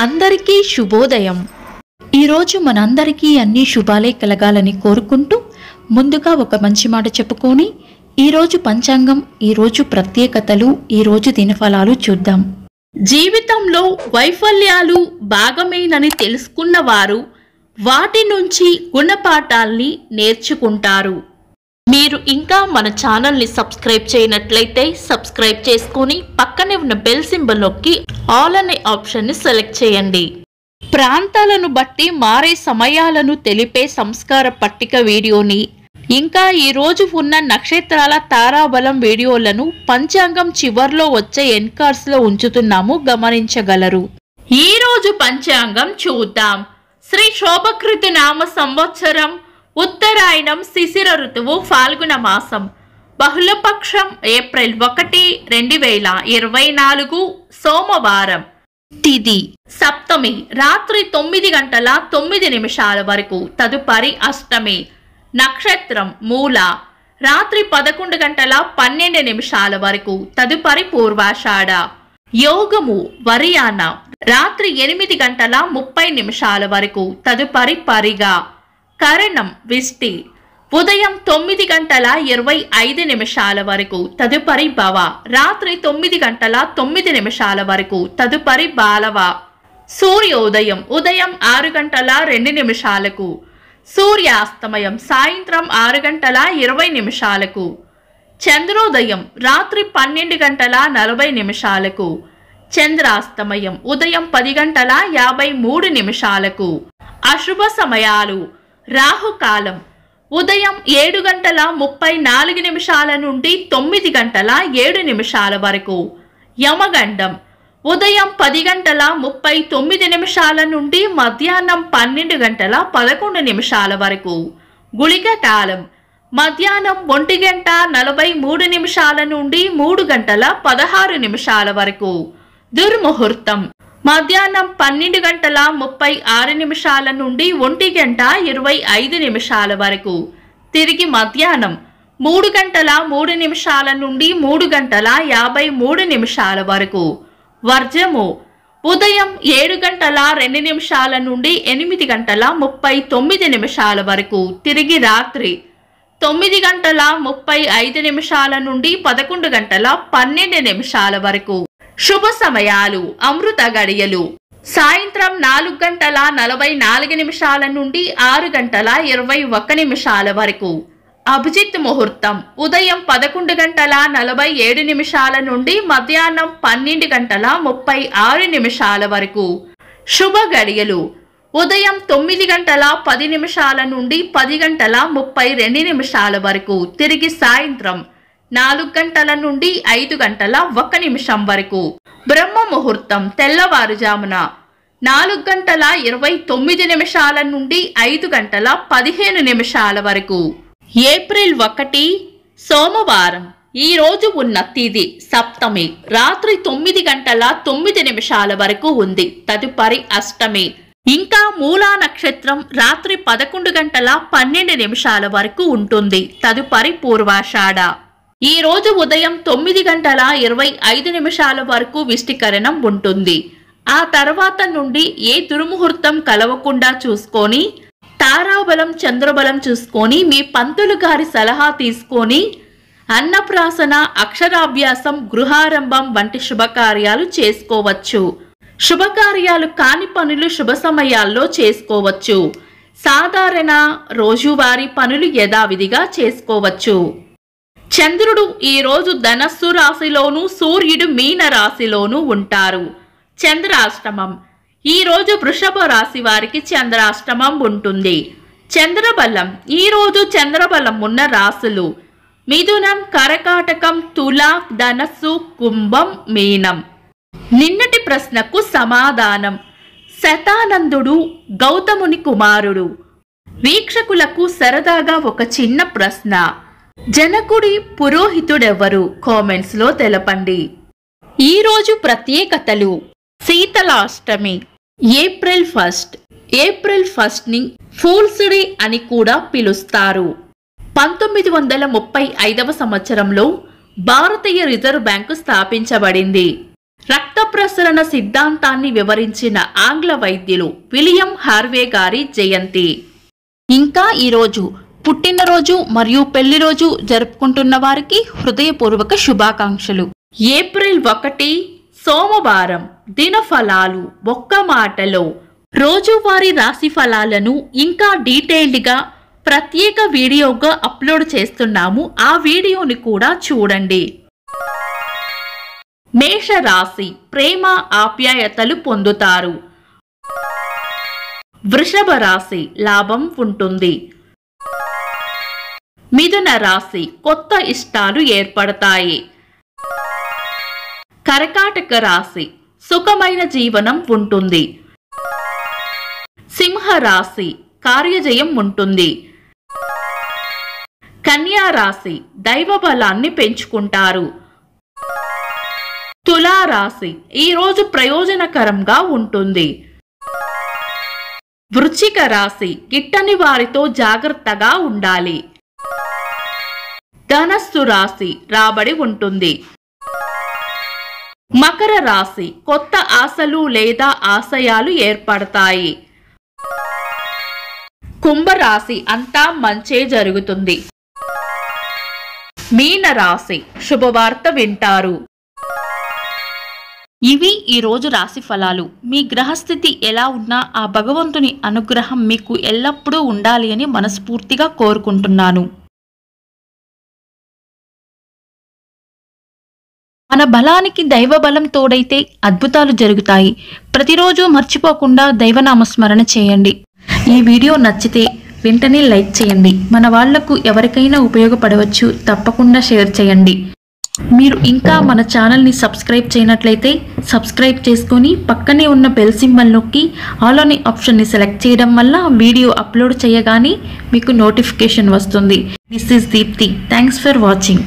అందరికీ శుభోదయం। ఈరోజు మనందరికీ అన్ని శుభాలే కలగాలని కోరుకుంటూ ముందుగా ఒక మంచి మాట చెప్పుకొని ఈరోజు పంచాంగం, ఈరోజు ప్రత్యేకతలు, ఈరోజు దినఫలాలు చూద్దాం। జీవితంలో వైఫల్యాలు భాగమేనని తెలుసుకున్న వారు వాటి నుంచి గుణపాఠాల్ని నేర్చుకుంటారు। మీరు ఇంకా మన ఛానల్ని సబ్స్క్రైబ్ చేయనట్లయితే సబ్స్క్రైబ్ చేసుకొని పక్కనే ఉన్న బెల్ సింబల్ నొక్కి ఆల్ అనే ఆప్షన్ని సెలెక్ట్ చేయండి। ప్రాంతాలను బట్టి మారే సమయాలను తెలిపే సంస్కార పట్టిక వీడియోని, ఇంకా ఈరోజు ఉన్న నక్షత్రాల తారాబలం వీడియోలను పంచాంగం చివర్లో వచ్చే ఎన్కార్స్లో ఉంచుతున్నాము, గమనించగలరు। ఈరోజు పంచాంగం చూద్దాం। శ్రీ శోభకృతి నామ సంవత్సరం, ఉత్తరాయణం, శిశిర ఋతువు, ఫాల్గుణ మాసం, బహుళపక్షం, ఏప్రిల్ 1, 2024, సోమవారం। తిథి సప్తమి, రాత్రి 9:09 వరకు, తదుపరి అష్టమి। నక్షత్రం మూల, రాత్రి 11:12 వరకు, తదుపరి పూర్వాషాఢ। యోగము వరియాన, రాత్రి 8:30 వరకు, తదుపరి పరిగా। కరణం విష్టి, ఉదయం 9:25 వరకు, తదుపరి భవ, రాత్రి 9:09 వరకు, తదుపరి బాలవ। సూర్యోదయం ఉదయం 6:02, సూర్యాస్తమయం సాయంత్రం 6:20। చంద్రోదయం రాత్రి 12:40, చంద్రాస్తమయం ఉదయం 10:53। అశుభ సమయాలు, రాహుకాలం ఉదయం 7:34 నుండి 9:07 వరకు, యమగండం ఉదయం 10:39 నుండి మధ్యాహ్నం 12:11 వరకు, గుళిక కాలం మధ్యాహ్నం 1:43 నుండి 3:16 వరకు, దుర్ముహూర్తం మధ్యాహ్నం 12:36 నుండి 1:25 వరకు, తిరిగి మధ్యాహ్నం 3:03 నుండి 3:53 వరకు, వర్జము ఉదయం 7:02 నుండి 8:39 వరకు, తిరిగి రాత్రి 9:35 నుండి 11:12 వరకు। శుభ సమయాలు, అమృత గడియలు సాయంత్రం 4:44 నుండి 6:21 వరకు, అభిజిత్ ముహూర్తం ఉదయం 11:47 నుండి మధ్యాహ్నం 12:36 వరకు, శుభ గడియలు ఉదయం 9:10 నుండి 10:32 వరకు, తిరిగి సాయంత్రం 4 గంటల నుండి 5:01 వరకు, బ్రహ్మ ముహూర్తం తెల్లవారుజామున 4:29 నుండి 5:15 వరకు, ఏప్రిల్ 1, సోమవారం। ఈ రోజు ఉన్న తిథి సప్తమి, రాత్రి 9:09 వరకు ఉంది, తదుపరి అష్టమి। ఇంకా మూలా నక్షత్రం రాత్రి 11:12 వరకు ఉంటుంది, తదుపరి పూర్వాషాఢ। ఈ రోజు ఉదయం 9:25 వరకు విష్టికరణం ఉంటుంది। ఆ తర్వాత నుండి ఏ దుర్ముహూర్తం కలవకుండా చూసుకొని, తారాబలం చంద్రబలం చూసుకొని, మీ పంతులు గారి సలహా తీసుకొని అన్నప్రాసన, అక్షరాభ్యాసం, గృహారంభం వంటి శుభకార్యాలు చేసుకోవచ్చు। శుభకార్యాలు కాని పనులు శుభ సమయాల్లో చేసుకోవచ్చు। సాధారణ రోజువారీ పనులు యథావిధిగా చేసుకోవచ్చు। చంద్రుడు ఈ రోజు ధనస్సు రాశిలోను, సూర్యుడు మీన రాశిలోను ఉంటారు। చంద్రాష్టమం ఈ రోజు వృషభ రాశి వారికి చంద్రాష్టమం ఉంటుంది। చంద్రబలం ఈ రోజు చంద్రబలం ఉన్న రాశులు మిథునం, కర్కాటకం, తుల, ధనస్సు, కుంభం, మీనం। నిన్నటి ప్రశ్నకు సమాధానం, శతానందుడు గౌతముని కుమారుడు। వీక్షకులకు సరదాగా ఒక చిన్న ప్రశ్న, జనకుడి పురోహితుడెవరు? కామెంట్స్ లో తెలపండి। ఈ రోజు ప్రత్యేకతలు, శీతలాష్టమి, ఏప్రిల్ 1, ఏప్రిల్ 1ని ఫూల్స్ డే అని కూడా పిలుస్తారు। 1935 సంవత్సరంలో భారతీయ రిజర్వ్ బ్యాంకు స్థాపించబడింది। రక్త ప్రసరణ సిద్ధాంతాన్ని వివరించిన ఆంగ్ల వైద్యులు విలియం హార్వే గారి జయంతి. ఇంకా ఈరోజు పుట్టినరోజు మరియు పెళ్లిరోజు జరుపుకుంటున్న వారికి హృదయపూర్వక శుభాకాంక్షలు. ఏప్రిల్ 1 సోమవారం. దినఫలాలు ఒక్క మాటలో. రోజువారీ రాశి ఫలాలను ఇంకా డీటెయిల్డ్గా ప్రత్యేక వీడియోగా అప్లోడ్ చేస్తున్నాము. ఆ వీడియోని కూడా చూడండి. మేషరాశి. ప్రేమ ఆప్యాయతలు పొందుతారు. వృషభ రాశి. లాభం ఉంటుంది. మిథున రాశి. కొత్త ఇష్టాలు ఏర్పడతాయి. కర్కాటక రాశి. సుఖమైన జీవనం ఉంటుంది. సింహ రాశి. కార్యజయం ఉంటుంది. కన్యా రాశి. దైవ బలాన్ని పెంచుకుంటారు. తులా రాశి. ఈరోజు ప్రయోజనకరంగా ఉంటుంది. వృశ్చిక రాశి. గిట్టని వారితో జాగ్రత్తగా ఉండాలి. ధనస్సు రాశి. రాబడి ఉంటుంది. మకర రాశి. కొత్త ఆశలు లేదా ఆశయాలు ఏర్పడతాయి. కుంభరాశి. అంతా మంచే జరుగుతుంది. మీన రాశి. శుభవార్త వింటారు. ఇవి ఈరోజు రాశి ఫలాలు. మీ గ్రహస్థితి ఎలా ఉన్నా ఆ భగవంతుని అనుగ్రహం మీకు ఎల్లప్పుడూ ఉండాలి అని మనస్ఫూర్తిగా కోరుకుంటున్నాను. మన బలానికి దైవ బలం తోడైతే అద్భుతాలు జరుగుతాయి. ప్రతిరోజు మర్చిపోకుండా దైవనామస్మరణ చేయండి. ఈ వీడియో నచ్చితే వెంటనే లైక్ చేయండి. మన వాళ్లకు ఎవరికైనా ఉపయోగపడవచ్చు. తప్పకుండా షేర్ చేయండి. మీరు ఇంకా మన ఛానల్ని సబ్స్క్రైబ్ చేయనట్లయితే సబ్స్క్రైబ్ చేసుకొని పక్కనే ఉన్న బెల్ సింబల్ నొక్కి ఆల్ అనే ఆప్షన్ని సెలెక్ట్ చేయడం వల్ల వీడియో అప్లోడ్ చేయగానే మీకు నోటిఫికేషన్ వస్తుంది. This is Deepti. Thanks for watching.